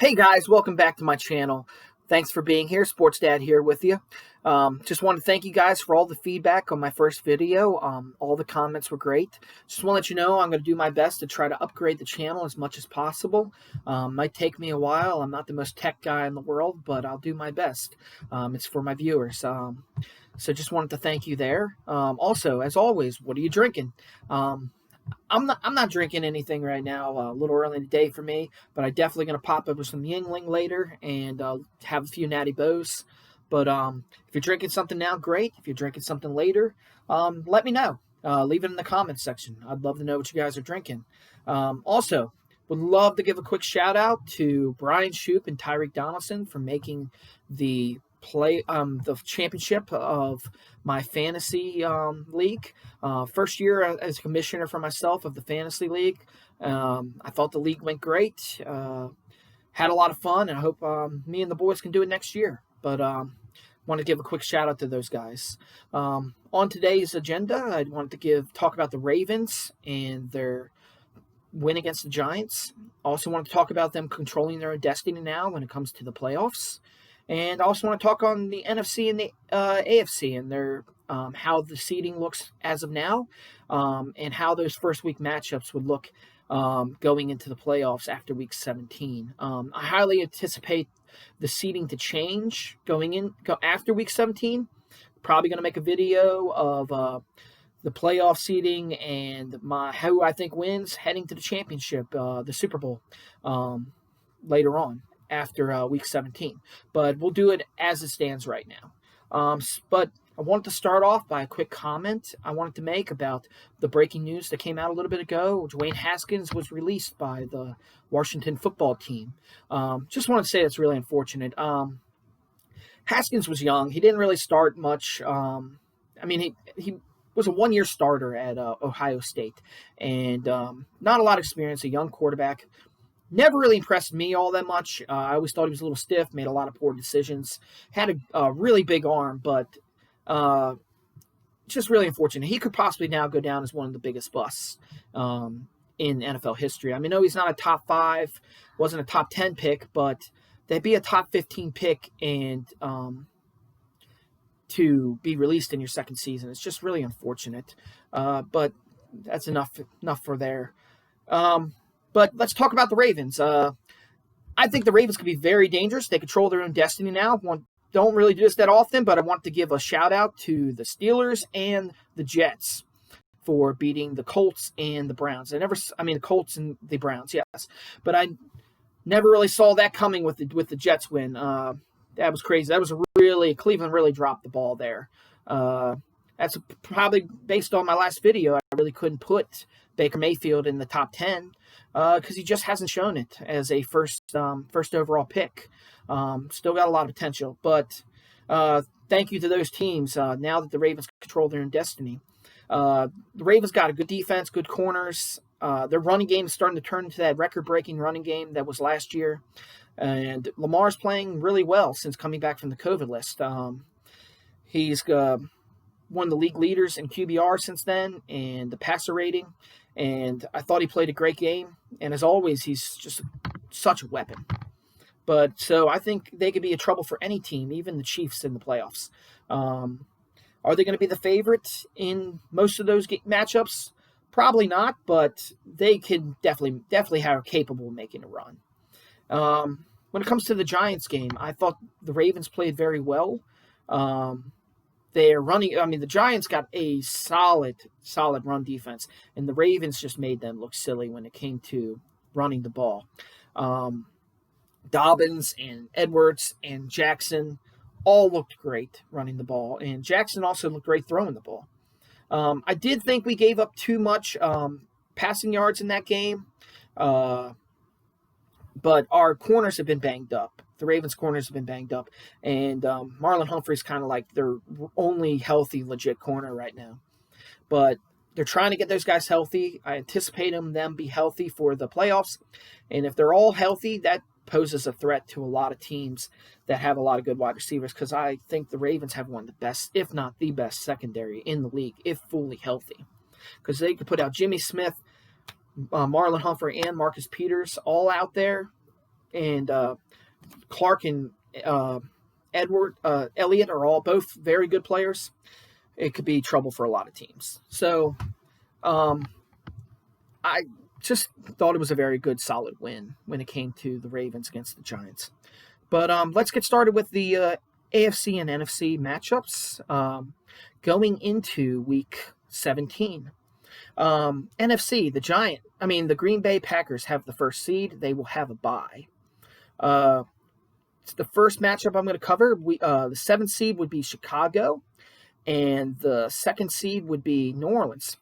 Hey guys, welcome back to my channel. Thanks for being here. Sports Dad here with you. Just want to thank you guys for all the feedback on my first video. All the comments were great. Just want to let you know I'm going to do my best to try to upgrade the channel as much as possible. Might take me a while. I'm not the most tech guy in the world, but I'll do my best. It's for my viewers. So just wanted to thank you there. Also, as always, what are you drinking? I'm not drinking anything right now. A little early in the day for me, but I'm definitely gonna pop up with some Yingling later and have a few Natty Bows. But if you're drinking something now, great. If you're drinking something later, let me know. Leave it in the comments section. I'd love to know what you guys are drinking. Also, would love to give a quick shout out to Brian Shoop and Tyreek Donaldson for making the the championship of my fantasy league. First year as commissioner for myself of the fantasy league. I thought the league went great. Had a lot of fun, and I hope me and the boys can do it next year. But want to give a quick shout out to those guys. On today's agenda, I wanted to talk about the Ravens and their win against the Giants. Also want to talk about them controlling their own destiny now when it comes to the playoffs. And I also want to talk on the NFC and the AFC and their how the seeding looks as of now, and how those first week matchups would look going into the playoffs after week 17. I highly anticipate the seeding to change after week 17. Probably going to make a video of the playoff seeding and who I think wins heading to the championship, the Super Bowl, later on after week 17. But we'll do it as it stands right now. But I wanted to start off by a quick comment I wanted to make about the breaking news that came out a little bit ago. Dwayne Haskins was released by the Washington football team. Just want to say it's really unfortunate. Haskins was young. He didn't really start much. He was a one-year starter at Ohio State, and not a lot of experience, a young quarterback. Never really impressed me all that much. I always thought he was a little stiff, made a lot of poor decisions, had a really big arm, but just really unfortunate. He could possibly now go down as one of the biggest busts in NFL history. I mean, no, he's not a top 5, wasn't a top 10 pick, but they'd be a top 15 pick and to be released in your second season. It's just really unfortunate. But that's enough for there. But let's talk about the Ravens. I think the Ravens could be very dangerous. They control their own destiny now. Don't really do this that often, but I want to give a shout out to the Steelers and the Jets for beating the Colts and the Browns. The Colts and the Browns, yes. But I never really saw that coming with the Jets win. That was crazy. That was Cleveland really dropped the ball there. That's probably based on my last video. I really couldn't put Baker Mayfield in the top 10 because he just hasn't shown it as a first overall pick. Still got a lot of potential, but thank you to those teams. Now that the Ravens control their own destiny, the Ravens got a good defense, good corners. Their running game is starting to turn into that record-breaking running game that was last year, and Lamar's playing really well since coming back from the COVID list. He's one of the league leaders in QBR since then, and the passer rating. And I thought he played a great game. And as always, he's just such a weapon. But so I think they could be a trouble for any team, even the Chiefs in the playoffs. Are they going to be the favorite in most of those matchups? Probably not, but they can definitely have capable of making a run. When it comes to the Giants game, I thought the Ravens played very well. The Giants got a solid run defense, and the Ravens just made them look silly when it came to running the ball. Dobbins and Edwards and Jackson all looked great running the ball, and Jackson also looked great throwing the ball. I did think we gave up too much passing yards in that game, but our corners have been banged up. The Ravens' corners have been banged up, and Marlon Humphrey's kind of like their only healthy, legit corner right now. But they're trying to get those guys healthy. I anticipate them be healthy for the playoffs, and if they're all healthy, that poses a threat to a lot of teams that have a lot of good wide receivers, because I think the Ravens have one of the best, if not the best, secondary in the league, if fully healthy. Because they could put out Jimmy Smith, Marlon Humphrey, and Marcus Peters all out there. and Clark and Elliott are all both very good players. It could be trouble for a lot of teams. So I just thought it was a very good, solid win when it came to the Ravens against the Giants. But let's get started with the AFC and NFC matchups going into Week 17. NFC, the Green Bay Packers have the first seed. They will have a bye. The first matchup I'm going to cover, the 7th seed would be Chicago, and the 2nd seed would be New Orleans.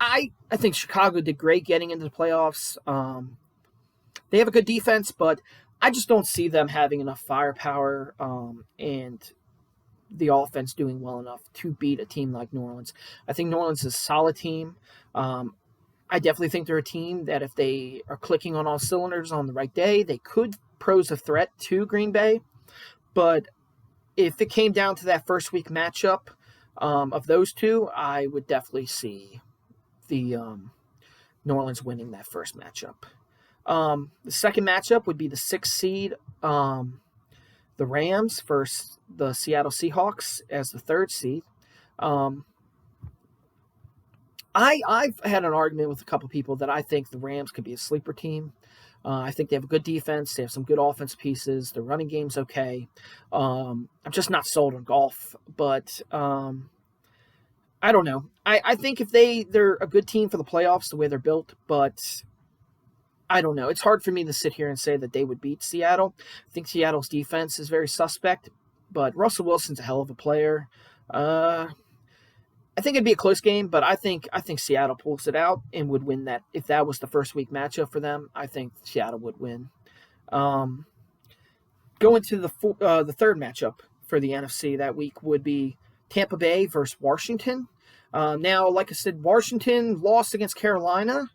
I think Chicago did great getting into the playoffs. They have a good defense, but I just don't see them having enough firepower and the offense doing well enough to beat a team like New Orleans. I think New Orleans is a solid team. I definitely think they're a team that if they are clicking on all cylinders on the right day, they could pose a threat to Green Bay. But if it came down to that first week matchup of those two, I would definitely see the New Orleans winning that first matchup. The second matchup would be the 6th seed, the Rams versus the Seattle Seahawks as the 3rd seed. I've had an argument with a couple people that I think the Rams could be a sleeper team. I think they have a good defense. They have some good offense pieces. Their running game's okay. I'm just not sold on Goff, but I don't know. I think if they're a good team for the playoffs the way they're built, but I don't know. It's hard for me to sit here and say that they would beat Seattle. I think Seattle's defense is very suspect, but Russell Wilson's a hell of a player. I think it'd be a close game, but I think Seattle pulls it out and would win that. If that was the first week matchup for them, I think Seattle would win. Going to the third matchup for the NFC that week would be Tampa Bay versus Washington. Now, like I said, Washington lost against Carolina,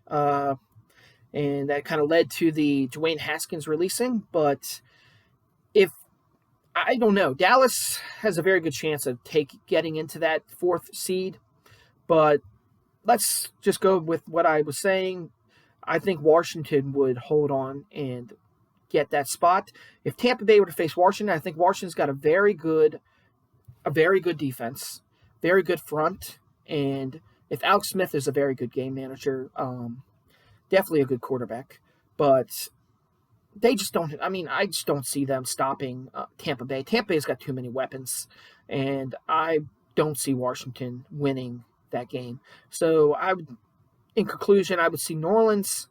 and that kind of led to the Dwayne Haskins releasing. But I don't know. Dallas has a very good chance of getting into that 4th seed, but let's just go with what I was saying. I think Washington would hold on and get that spot. If Tampa Bay were to face Washington, I think Washington's got a very good defense, very good front, and if Alex Smith is a very good game manager, definitely a good quarterback, but they just don't. I just don't see them stopping Tampa Bay. Tampa Bay's got too many weapons, and I don't see Washington winning that game. So in conclusion, I would see New Orleans,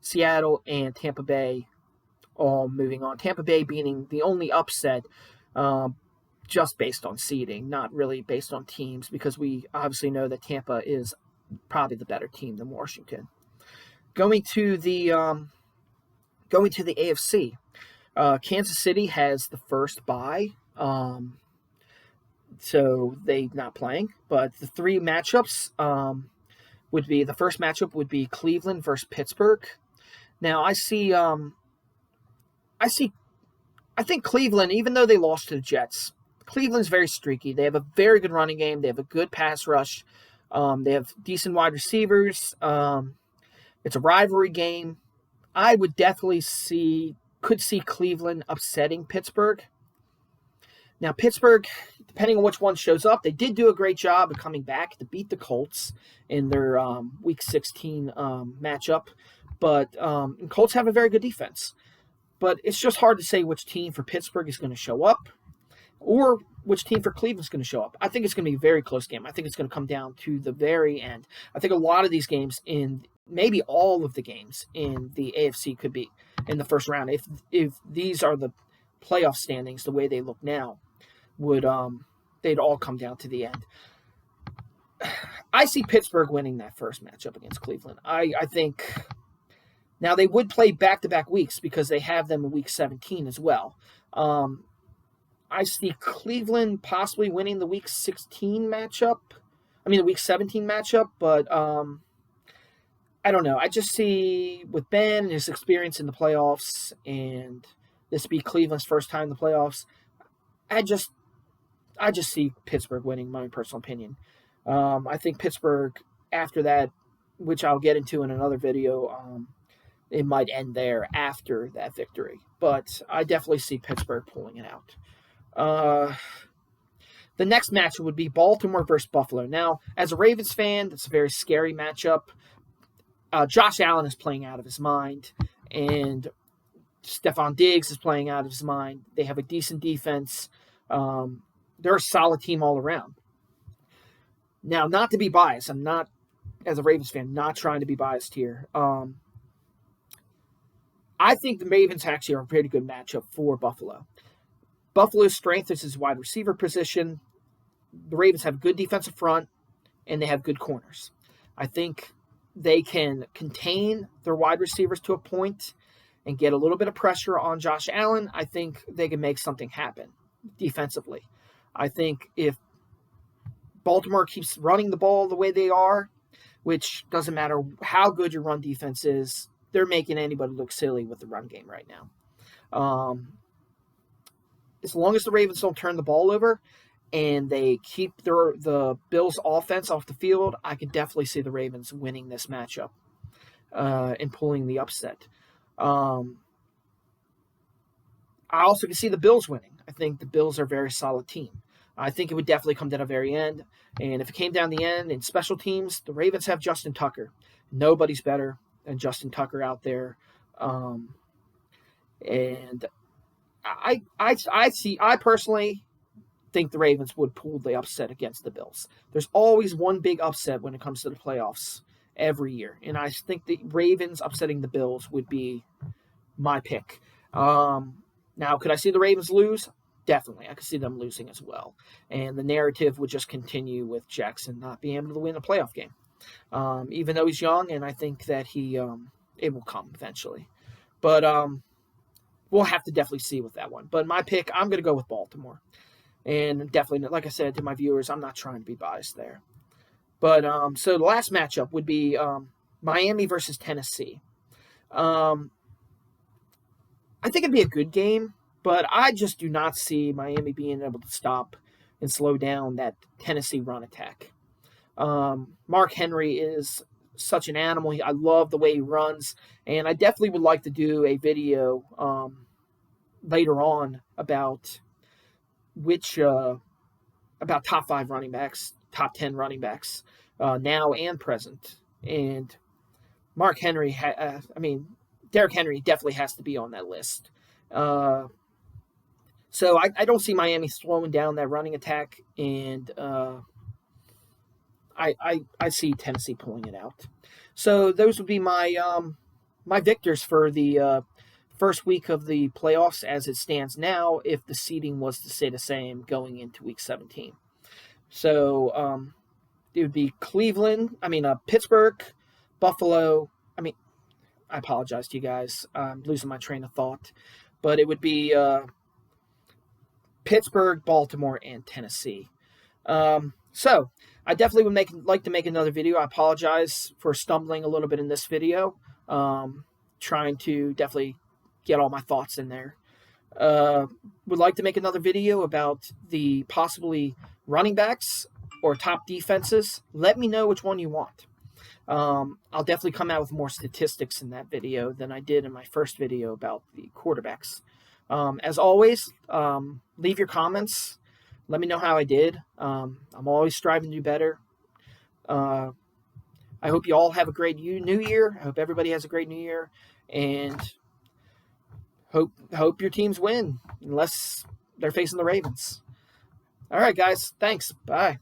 Seattle, and Tampa Bay all moving on. Tampa Bay being the only upset, just based on seeding, not really based on teams, because we obviously know that Tampa is probably the better team than Washington. Going to the AFC, Kansas City has the first bye, so they're not playing. But the 3 matchups would be, the first matchup would be Cleveland versus Pittsburgh. Now I think Cleveland, even though they lost to the Jets, Cleveland's very streaky. They have a very good running game. They have a good pass rush. They have decent wide receivers. It's a rivalry game. I would definitely could see Cleveland upsetting Pittsburgh. Now, Pittsburgh, depending on which one shows up, they did do a great job of coming back to beat the Colts in their Week 16 matchup. But Colts have a very good defense. But it's just hard to say which team for Pittsburgh is going to show up or which team for Cleveland is going to show up. I think it's going to be a very close game. I think it's going to come down to the very end. I think a lot of these games, maybe all of the games in the AFC, could be in the first round. If these are the playoff standings the way they look now, they'd all come down to the end. I see Pittsburgh winning that first matchup against Cleveland. I think now they would play back-to-back weeks because they have them in Week 17 as well. I see Cleveland possibly winning the Week 17 matchup, but I don't know. I just see with Ben and his experience in the playoffs, and this be Cleveland's first time in the playoffs, I just see Pittsburgh winning, my personal opinion. I think Pittsburgh, after that, which I'll get into in another video, it might end there after that victory. But I definitely see Pittsburgh pulling it out. The next matchup would be Baltimore versus Buffalo. Now, as a Ravens fan, that's a very scary matchup. Josh Allen is playing out of his mind, and Stephon Diggs is playing out of his mind. They have a decent defense. They're a solid team all around. Now, not to be biased, I'm not, as a Ravens fan, not trying to be biased here. I think the Ravens actually are a pretty good matchup for Buffalo. Buffalo's strength is his wide receiver position. The Ravens have a good defensive front, and they have good corners. I think they can contain their wide receivers to a point and get a little bit of pressure on Josh Allen. I think they can make something happen defensively. I think if Baltimore keeps running the ball the way they are, which doesn't matter how good your run defense is, they're making anybody look silly with the run game right now. As long as the Ravens don't turn the ball over and they keep the Bills' offense off the field, I could definitely see the Ravens winning this matchup and pulling the upset. I also can see the Bills winning. I think the Bills are a very solid team. I think it would definitely come down to the very end. And if it came down the end in special teams, the Ravens have Justin Tucker. Nobody's better than Justin Tucker out there. And I personally think the Ravens would pull the upset against the Bills. There's always one big upset when it comes to the playoffs every year, and I think the Ravens upsetting the Bills would be my pick. Now, could I see the Ravens lose? Definitely. I could see them losing as well, and the narrative would just continue with Jackson not being able to win a playoff game, even though he's young, and I think that it will come eventually. But we'll have to definitely see with that one. But my pick, I'm going to go with Baltimore. And definitely, like I said to my viewers, I'm not trying to be biased there. But so the last matchup would be Miami versus Tennessee. I think it'd be a good game, but I just do not see Miami being able to stop and slow down that Tennessee run attack. Mark Henry is such an animal. I love the way he runs, and I definitely would like to do a video later on about about top 5 running backs, top 10 running backs, now and present. And Mark Henry, Derrick Henry definitely has to be on that list. So I don't see Miami slowing down that running attack, and I see Tennessee pulling it out. So those would be my my victors for the first week of the playoffs as it stands now, if the seeding was to stay the same going into week 17. So it would be Pittsburgh, Buffalo. I apologize to you guys. I'm losing my train of thought. But it would be Pittsburgh, Baltimore, and Tennessee. So I definitely would like to make another video. I apologize for stumbling a little bit in this video. Trying to definitely get all my thoughts in there. Would like to make another video about the possibly running backs or top defenses. Let me know which one you want. I'll definitely come out with more statistics in that video than I did in my first video about the quarterbacks. As always, leave your comments. Let me know how I did. I'm always striving to do better. I hope you all have a great New Year. I hope everybody has a great New Year. And hope your teams win, unless they're facing the Ravens. All right, guys. Thanks. Bye.